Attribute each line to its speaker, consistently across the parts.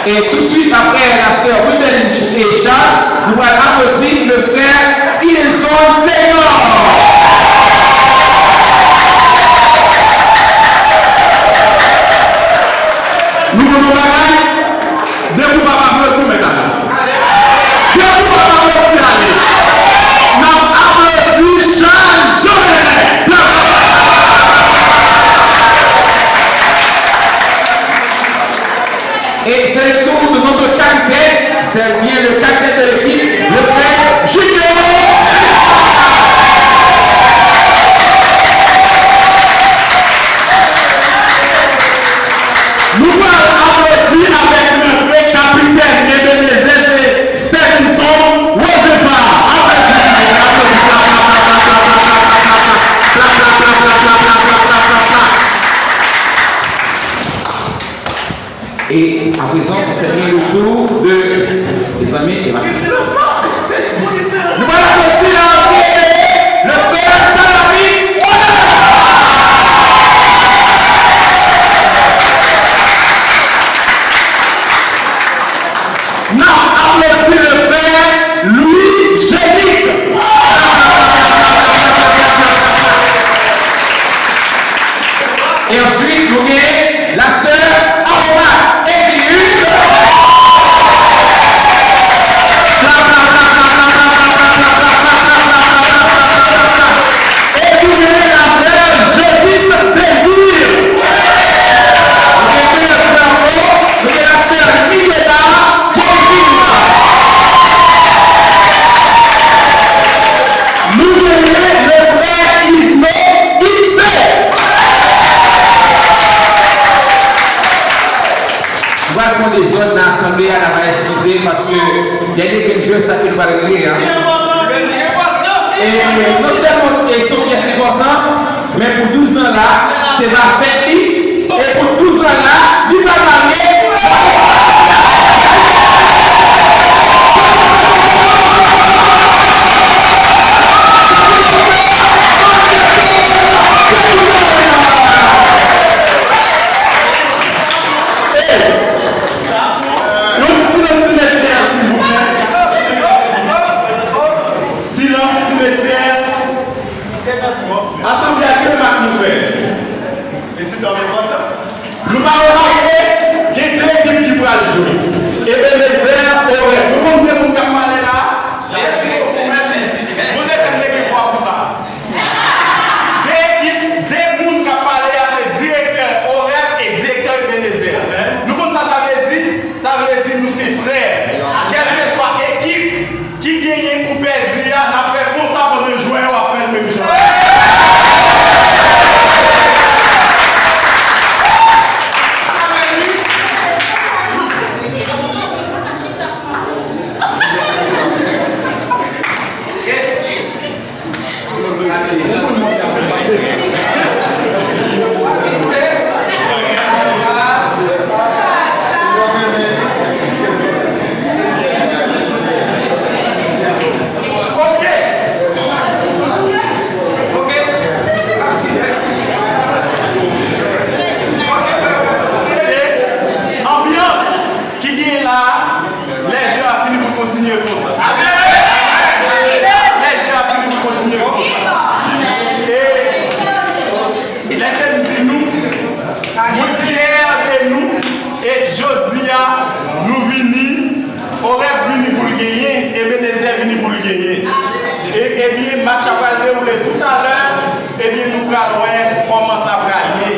Speaker 1: Et tout de suite après la sœur Ruben et Charles, nous allons applaudir le frère Ilson Taylor. Nous voulons parler de vous applaudir maintenant. De vous applaudir. Nous applaudissons Charles Joël. Et c'est le tour de notre capitaine, c'est bien le capitaine de l'équipe, le frère Julien. Nous allons applaudir avec le vrai capitaine Ebenezer Stevenson Rosefa. Et à présent, c'est bien le tour de les amis et Baptiste. Nous allons applaudir le frère Salami. Nous applaudissons le frère Louis Génique. Et ensuite, nous avons la sœur Aroma Ekius. Et nous avons la sœur Judith Désir. Nous avons la sœur Miguela Kevin. Nous avons le frère Isno Issé. On va prendre les autres dans l'assemblée, on va excuser parce que dernier que Dieu ça fait pas régler. Et non seulement ils sont bien importants, mais pour 12 ans là, c'est ma fête. Et pour 12 ans là, il va marier. Assemblée à quel marque nous fait? Nous parlons mariés, il y a deux équipes qui vont jouer. Et Ebenezer aurait. Vous comprenez mon camarade là? Vous êtes un équipe pour ça. Des gens qui ont parlé à ce directeur horaire et directeur Ebenezer. Nous comprenons ça veut dire nous c'est frères. Quelle que soit l'équipe qui gagne ou perd, on a fait comme ça pour nous jouer, on va faire le même chose. Et bien, match a déroulé tout à l'heure. Et bien, nous allons voir comment ça va aller.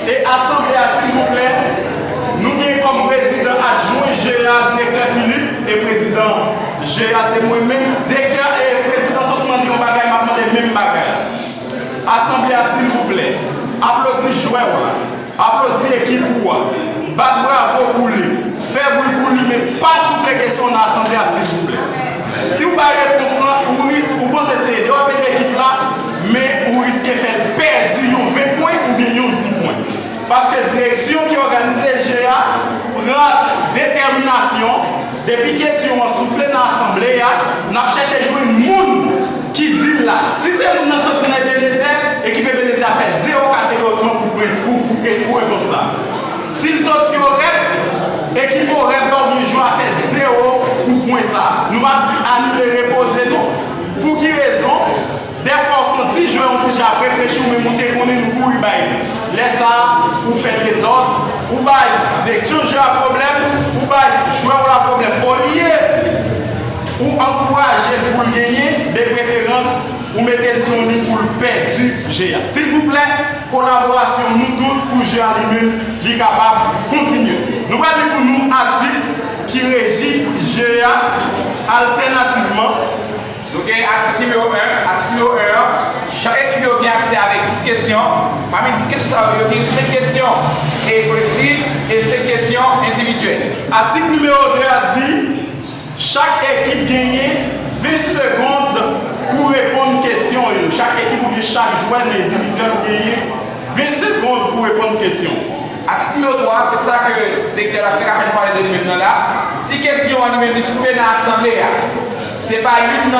Speaker 1: Et assemblée, s'il vous plaît, nous avons comme président adjoint GA, directeur Philippe, et président GA, c'est moi-même, directeur et président, seulement dit on va gagner les mêmes bagages. Assemblée, s'il vous plaît, applaudissez joueurs, applaudissez l'équipe pour battre bravo pour lui, faire bruit pour lui, mais pas souffler question dans l'assemblée, s'il vous plaît. Si vous avez réponse, vous pensez que c'est de l'équipe là, mais vous risquez de faire perdre 20 points ou bien 10 points. Parce que la direction qui organise le GA prend détermination, depuis que si on souffle dans l'assemblée, on a cherché de jouer un monde qui dit là, si c'est un monde qui est Ebenezer, l'équipe Ebenezer a fait 0 catégorie pour ça. S'ils sortent au rep, l'équipe au rep ça. Nous va dire annuler, reposer, non. Pour qui raison? Des fois, on dit, je vais un petit peu réfléchir, mais monter qu'on est nous courir, laisse ça, ou faire les ordres, ou direction, j'ai un problème, ou jouer un problème. Au lieu, ou encourager pour le gagner, des préférences, ou mettez son ligne pour le perdu, GA. S'il vous plaît, collaboration, nous tous, pour GA lui-même, il est capable de continuer. Nous allons pour nous article qui régit GA alternativement.
Speaker 2: Donc, article numéro 1, chaque équipe a bien accès avec 10 questions. Parmi 10 questions, il y a 5 questions collectives et 5 questions individuelles.
Speaker 1: Article numéro 2 a dit chaque équipe gagne 20 secondes pour répondre aux questions. Chaque équipe ou chaque joueur individuel gagne 20 secondes pour répondre aux questions.
Speaker 2: Article numéro 3, c'est ça que le secrétaire a fait quand parler de maintenant là. 6 questions en numéro discuté dans l'Assemblée. C'est pas une.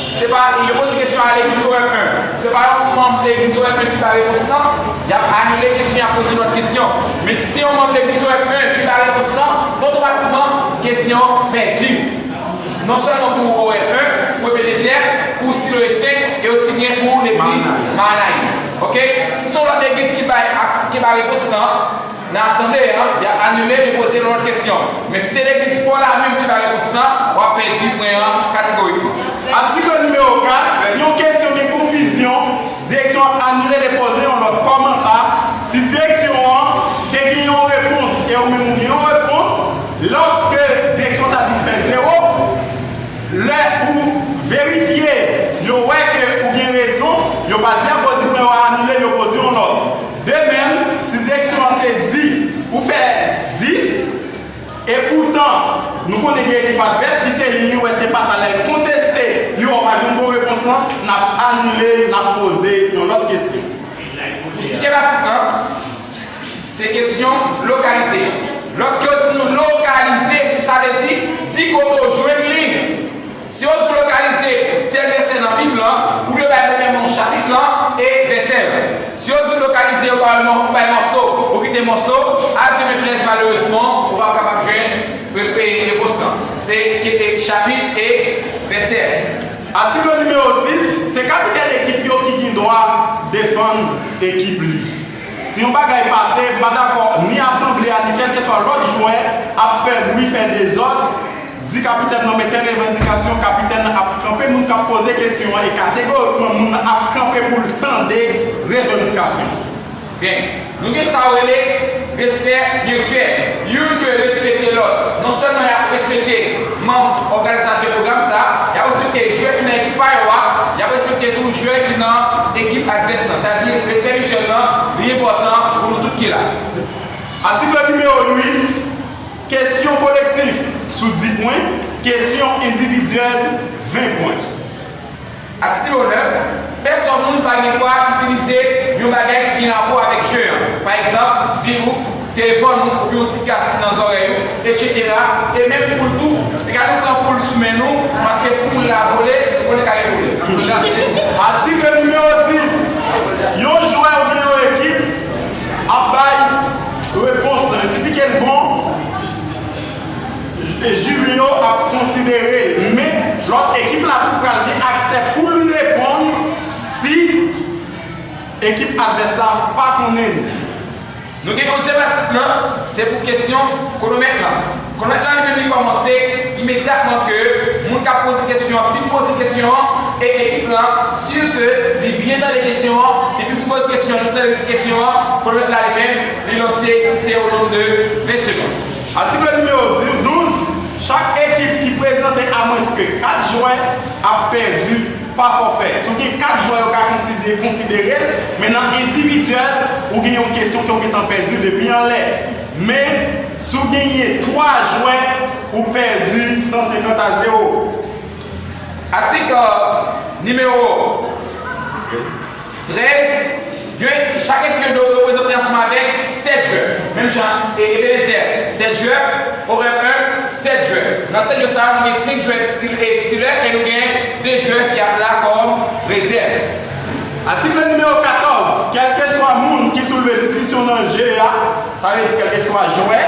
Speaker 2: C'est pas. Il pose une question à l'église OM1. C'est pas un membre de l'église OM1 qui va répondre. Il a annulé la question et a posé notre question. Mais si c'est un membre de l'église OM1 qui va répondre, automatiquement, question perdue. Non seulement pour OM1, pour PDCR, pour Silo S5 et aussi bien pour l'église Manaï. Ok? Si c'est l'autre église qui va répondre, dans l'Assemblée, il a annulé et posé notre question. Mais si c'est l'église pour la même qui va répondre, on va perdre le catégoriquement.
Speaker 1: Article numéro 4, si on question de confusion, direction annulée et déposée, on leur comment ça? Si direction a une réponse et on met une réponse, lorsque direction t'a dit fait 0, là où vérifier, il y a bien raison, il n'y a pas dire que vous annulé et déposé en ordre. De même, si direction t'a dit, vous faites 10, et pourtant, nous connaissons l'équipe adverse qui était ligne, c'est pas ça, elle contester, nous n'avons pas une bonne réponse, nous avons annulé, nous avons posé une autre question.
Speaker 2: Pour ce qui est l'article 1, c'est question localisée. Lorsque nous localiser, c'est ça veut dire, dit qu'on peut jouer une ligne. Si on dit localiser tel verset dans la Bible, ou le même chapitre là, et verset. Si on dit localiser un morceau, ou quitter un morceau, à ce place malheureusement, on va pas capable de jouer les postants. C'est chapitre et verset.
Speaker 1: Article numéro 6, c'est capitaine équipe qui doit défendre l'équipe. Si on ne va pas passer, d'accord, ni assemblée, ni quel que soit l'autre joueur, à faire oui, faire des ordres, dit capitaine non mais telle revendication, capitaine a campé, nous avons posé question et catégoriquement, nous avons campé pour le temps des revendications.
Speaker 2: Bien, nous avons ça respect mutuel. Il doit respecter l'autre. Non seulement il a respecté membre organisateur du programme, ça, il a respecté les joueurs qui n'ont pas il a respecté tous les joueurs qui n'ont équipe adverse. C'est-à-dire, respect mutuel, c'est important pour nous tous qui là.
Speaker 1: Article numéro 8. Question collective sous 10 points, question individuelle 20 points.
Speaker 2: Article 9, personne ne va pouvoir utiliser un bagage qui a rapport avec le jeu. Par exemple, virou, téléphone, ou un petit casque dans les oreilles, etc. Et même pour tout, regardez quand pour le soumettre nous, parce que si vous l'avez volé, on est carré volé.
Speaker 1: Article numéro 10, un joueur ou une équipe a bail réponse. Il suffit qu'elle est bon. Et Julio a considéré, mais l'autre équipe là tout a accès pour lui répondre si l'équipe adversaire pas connaît.
Speaker 2: Nous avons un article, c'est pour question qu'on nous met là. Qu'on met là, nous devons commencer immédiatement que nous avons posé question, puis poser question, et l'équipe là, sûr que les bien dans les questions, depuis qu'on pose question, nous dans les questions, qu'on met là lui-même, les lancer, c'est au long de 20 secondes.
Speaker 1: Article numéro 12, chaque équipe qui présente à moins que 4 joueurs a perdu par forfait. Si vous avez 4 joueurs qui sont considérés, maintenant individuel, vous avez une question qui ont perdu depuis en l'air. Mais si vous avez 3 joueurs, vous perdu 150 à 0.
Speaker 2: Article numéro 13. Chaque équipe doit représenter ensemble avec 7 joueurs. Même genre, et les 7 joueurs, aurait 7 joueurs. Dans 7 joueurs, ça, nous avons 5 joueurs titulaires et nous avons 2 joueurs qui sont là comme réserve.
Speaker 1: Article numéro 14. Quel que soit le monde qui soulève discussion dans le GA, ça veut dire quel que soit joueur,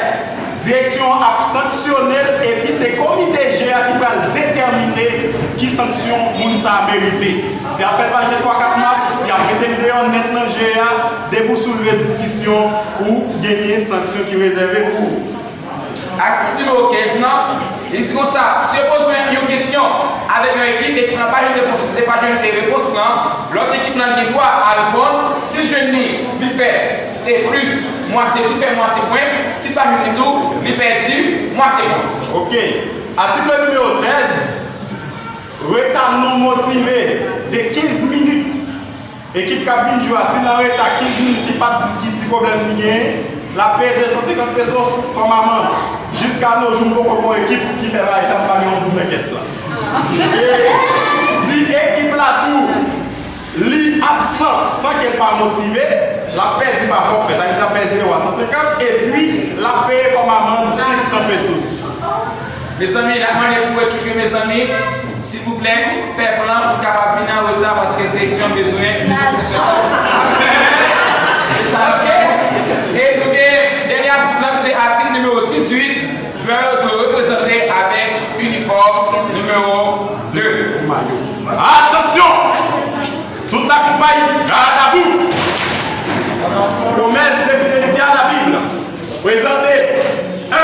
Speaker 1: direction a sanctionné et puis c'est le comité GA qui va déterminer qui sanction Mounsa a mérité. Si après pas 3-4 matchs, si après dehors net dans GA, debout soulever discussion ou gagner sanction qui est réservée pour.
Speaker 2: Activité numéro 15, non? Il dit comme ça, si on pose une question avec une équipe et qu'on n'a pas une réponse, l'autre équipe n'a pas droit à répondre. Si je dis, il fait c'est plus, moitié, il fait moitié point. Si pas du tout, il perdu, moitié point.
Speaker 1: Ok. Article numéro 16. Retard non motivé de 15 minutes. Équipe cabine joue assis dans le retard 15 minutes qui pas de problème ni la paie 250 pesos comme amende. Jusqu'à nos jours, nous avons une équipe qui fait ça, ça va nous donner caisse là. Si l'équipe là tout, lit absent sans qu'elle pas motivée, la paie dit pas forfait, ça veut dire la paie 0 à 150 et puis la paie comme amende 500 pesos.
Speaker 2: Mes amis, la demande pour équiper mes amis, s'il vous plaît, faites plan pour capable venir en retard parce que la direction a besoin de et donc, dernier article, c'est article numéro 18. Je vais te représenter avec uniforme numéro 2.
Speaker 1: Attention! Toute la compagnie, garde à vous! Promesse de fidélité à la Bible. Présentez 1.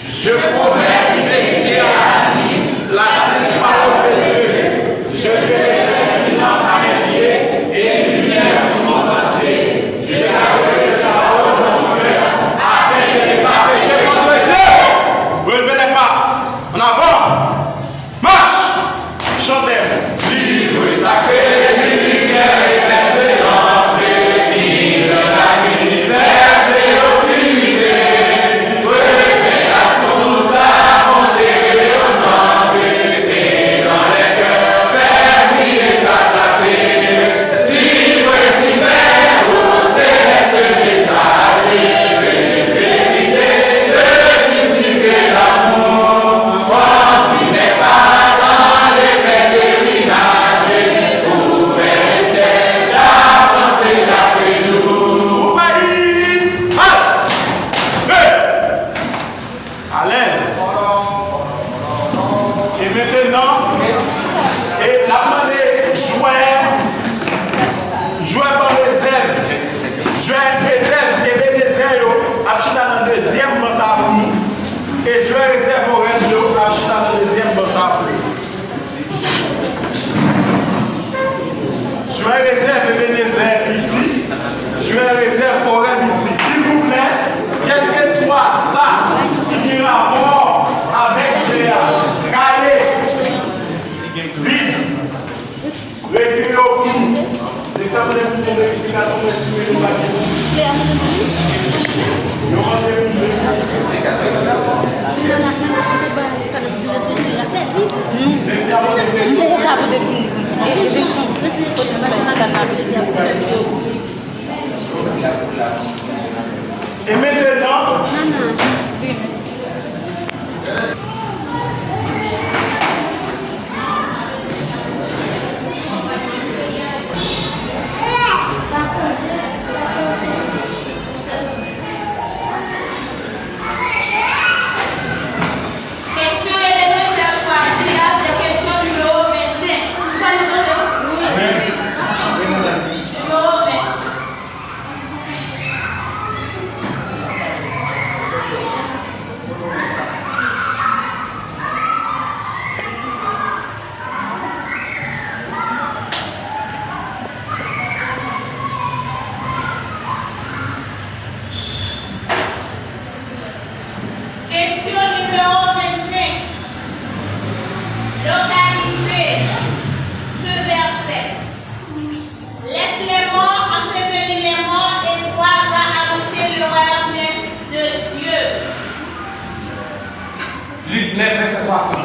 Speaker 1: Je promets fidélité à la Bible, la sainte parole de Dieu. Je vais réellement à mes pieds et une lumière sur mon sentier. Je garderai sa parole dans mon cœur afin de ne pas pécher contre Dieu. Relevez les pas. En avant. Marche. Chantez. Livre sacré, lumière éversée dans le de la l'univers et l'obscurité. Révèle à tous à monter au nom de Dieu dans les cœurs fermés et éclatés. Livre divers au céleste messager de vérité, de justice et d'amour. Quand tu n'es pas dans les pèlerinages, ouvert les cieux, j'avancer chaque jour. À l'aise. Et maintenant, et la demandé jouer par réserve. Jouer réserve et Bénézère, Abchita dans le deuxième bon ça pour nous. Et jouer réserve au Rennes, Abchita dans le deuxième bon ça pour nous. Jouer réserve et Bénézère ici. Jouer réserve au Rennes ici. S'il vous plaît, quel que soit ça qui a rapport avec Géa, cahier, vide, retirez au bout. C'est comme les boutons d'explication de signer le papier. Nous et maintenant,
Speaker 2: Luc 9, verset 60.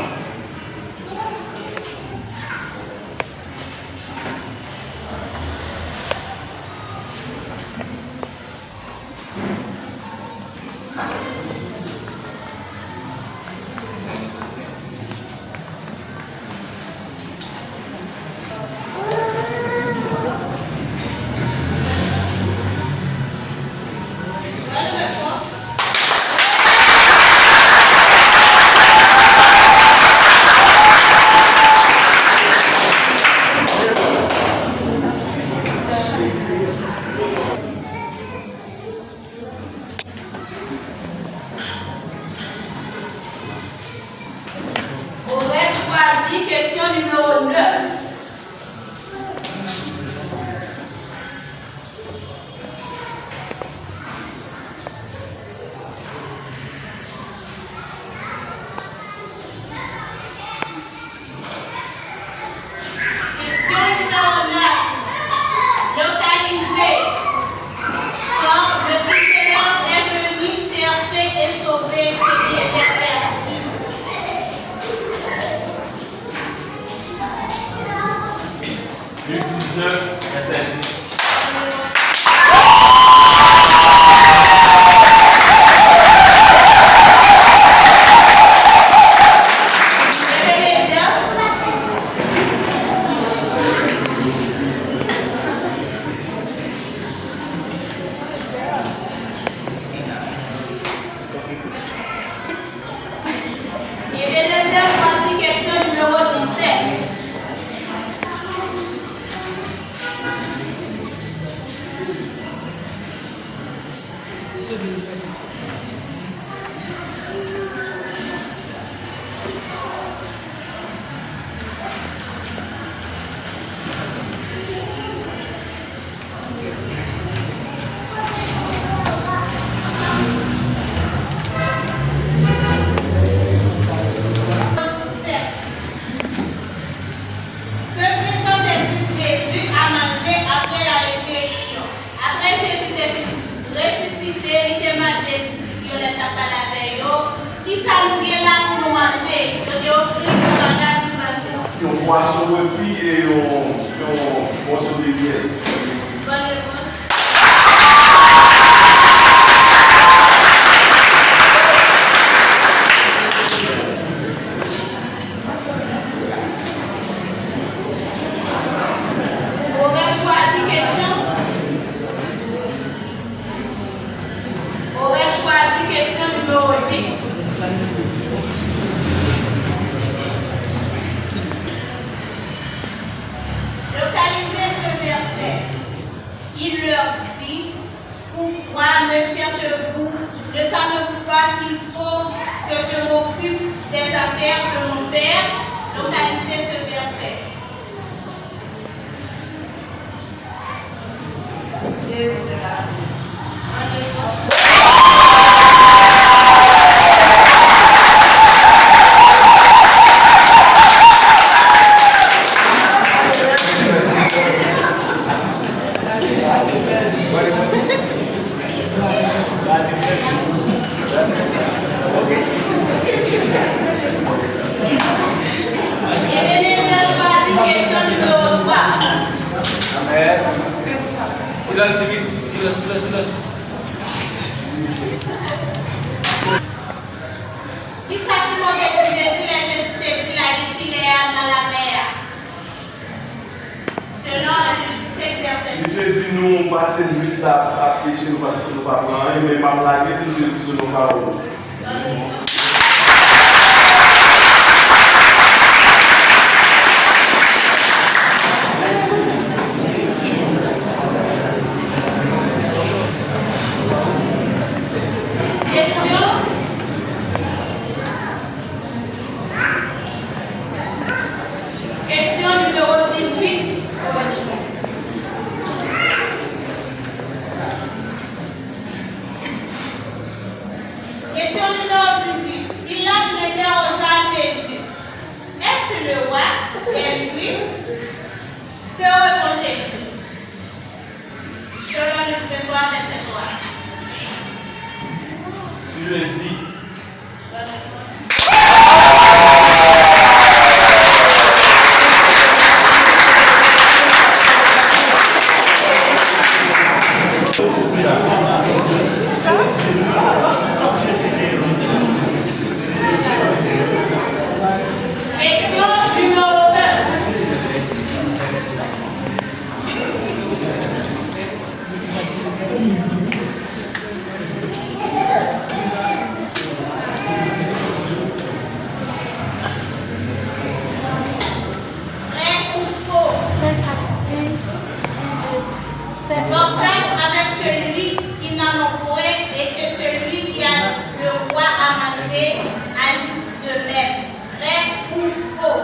Speaker 1: poisson rôti et un morceau de miel.
Speaker 3: Bonne réponse. Aurait choisi question. Aurait choisi question numéro 8. Localisez ce verset. Il leur dit, pourquoi me cherchez-vous? Ne savez-vous pas qu'il faut que je m'occupe des affaires de mon Père? Localisez ce verset.
Speaker 2: Silence.
Speaker 3: Qui s'appelle de Jésus il a dit qu'il est dans la mer. Selon le 5 verset.
Speaker 1: Il te dit nous passer une nuit là à pêcher, nous pas prendre rien, mais ma blague est sur nos paroles.
Speaker 3: Question numéro 18. Question numéro 18. Il a interrogé Jésus. Es-tu le roi des Juifs? Que répond Jésus? Selon le 23 verset 3.
Speaker 1: Tu le dis.
Speaker 3: Partage avec celui qui n'en a point et que celui qui a le roi à manger agisse de même. Vrai ou faux?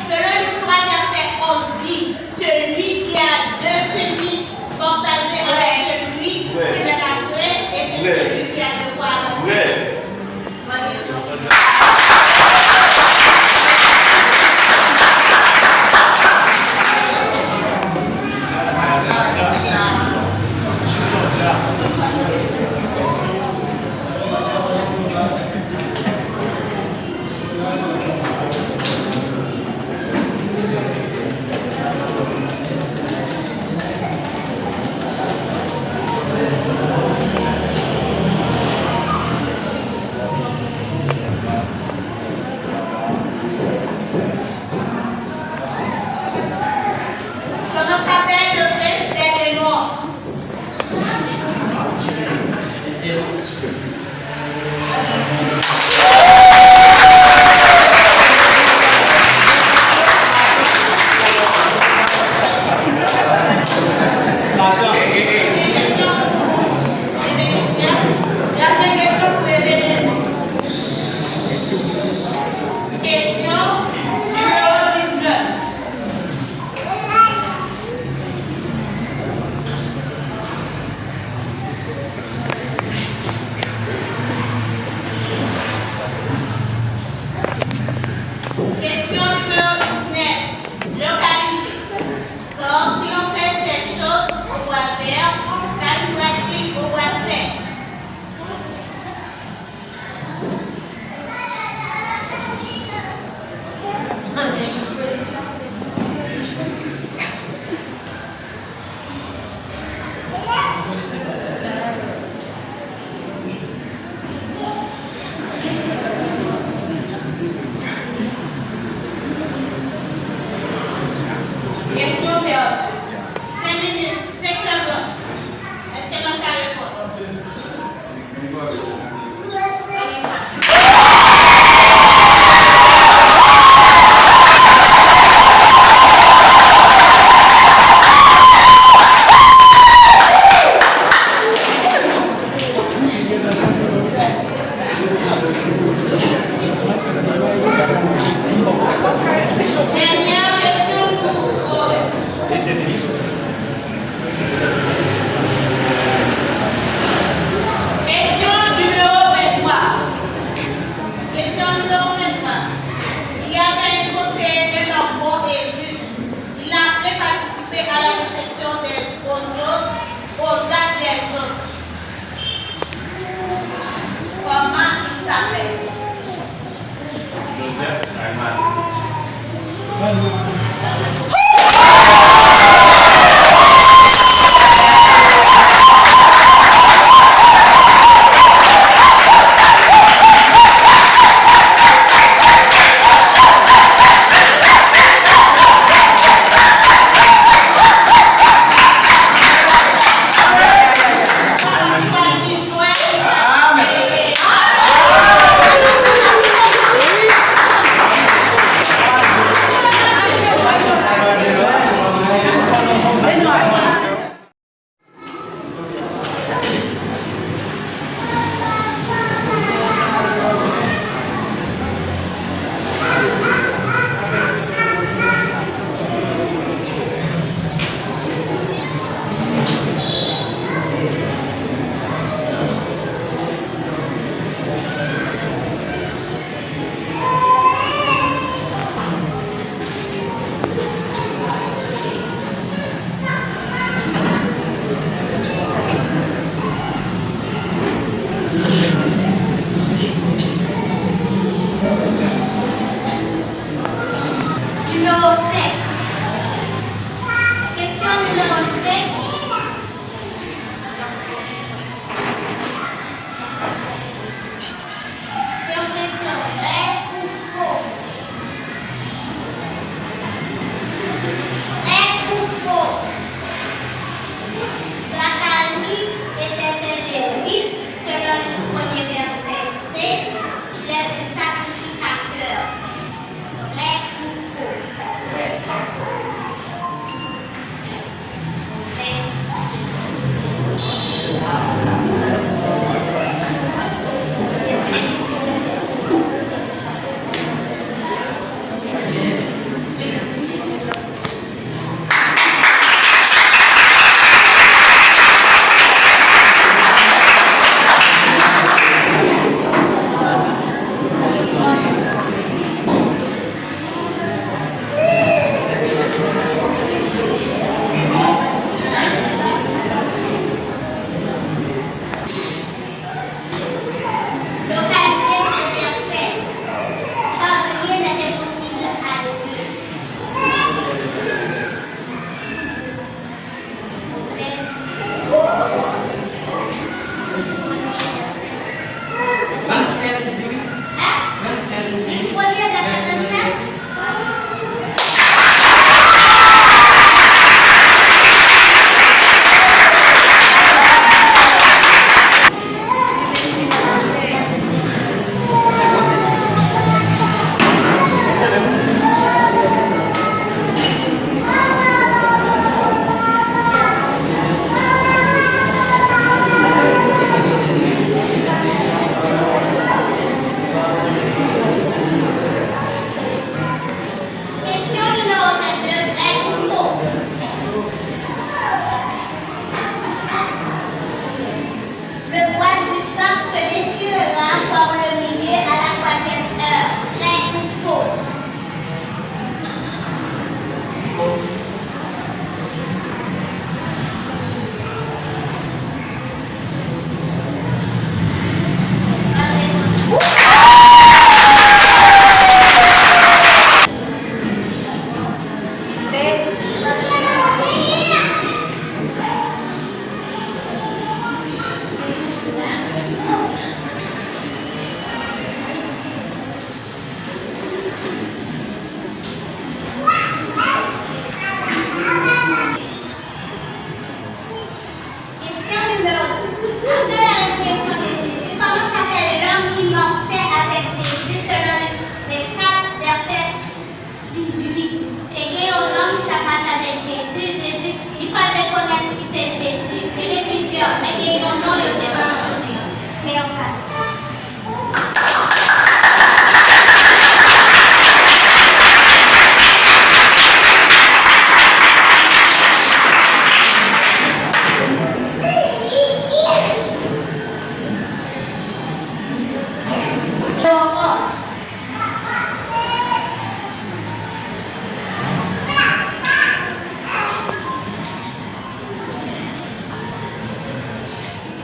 Speaker 3: Selon le 3 verset 11 dit, celui qui a deux fémis partagés avec celui qui n'en a point et que celui qui a le roi à manger. Bonne réponse. Comment s'appelle le prince des démons? Question numéro 19. Localisez. Car si l'on fait cette chose, on doit faire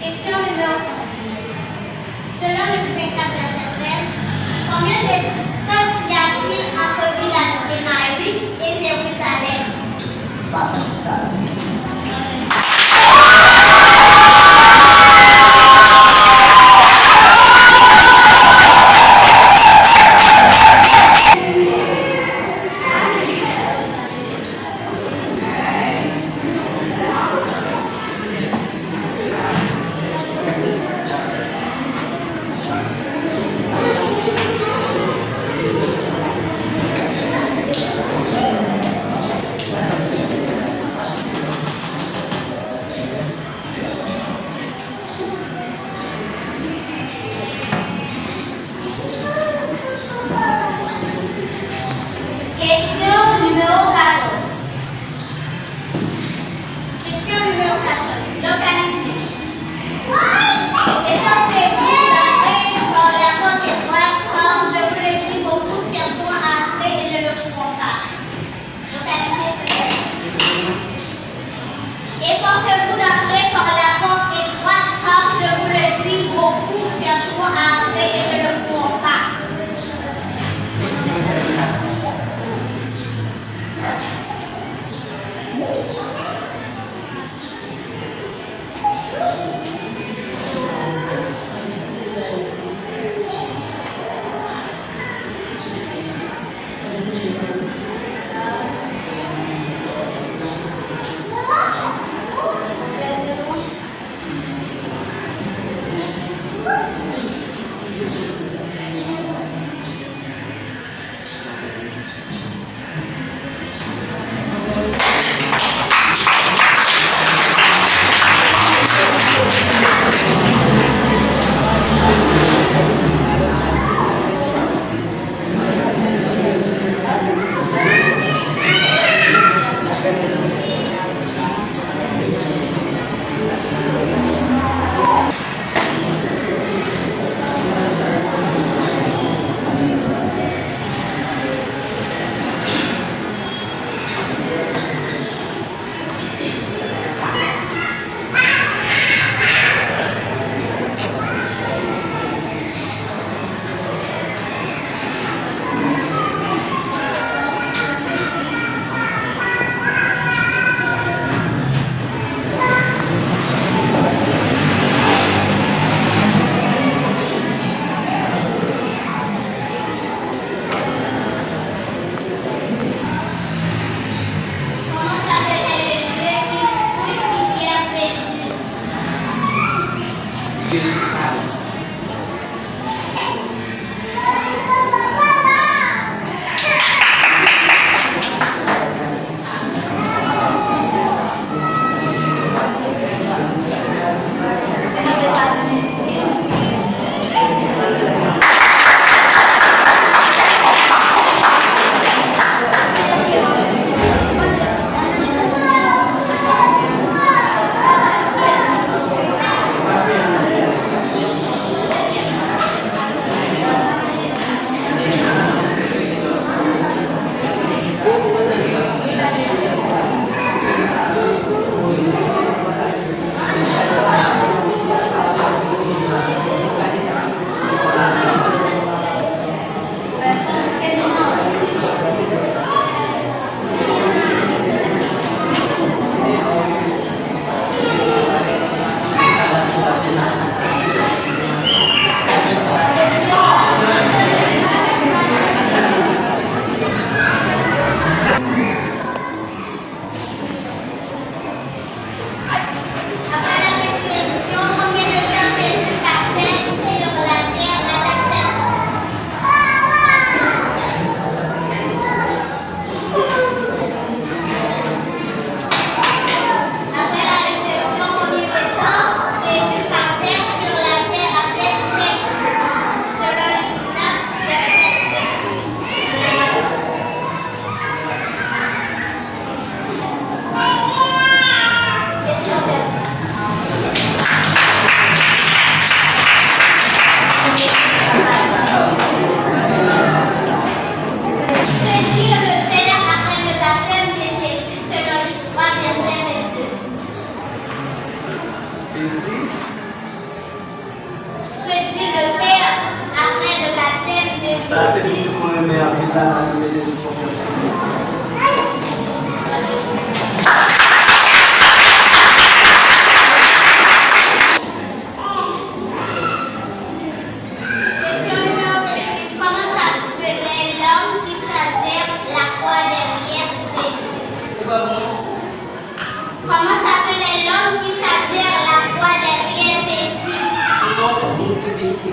Speaker 4: Question numéro 4. Selon le 24 verset 13, combien de distance y a-t-il entre le village d'Emmaüs et Jérusalem?
Speaker 5: 60 stades.
Speaker 4: Question numéro 14. Question numéro 14. Localité. Efforcez-vous d'entrer par la porte étroite, comme je vous le dis, beaucoup cherchons à entrer et ne le pouvons pas. Localité. Efforcez-vous d'entrer par la porte étroite, comme je vous le dis, beaucoup cherchons à entrer et ne le pouvons pas. Comment s'appelait le Dieu qui crucifia Jésus?
Speaker 5: dans le milieu de confiance.
Speaker 4: Question numéro 26. Comment s'appelait l'homme qui chargeait la croix derrière Jésus? Comment s'appelait l'homme qui chargeait la croix derrière Jésus?
Speaker 5: C'est donc, il s'était ici.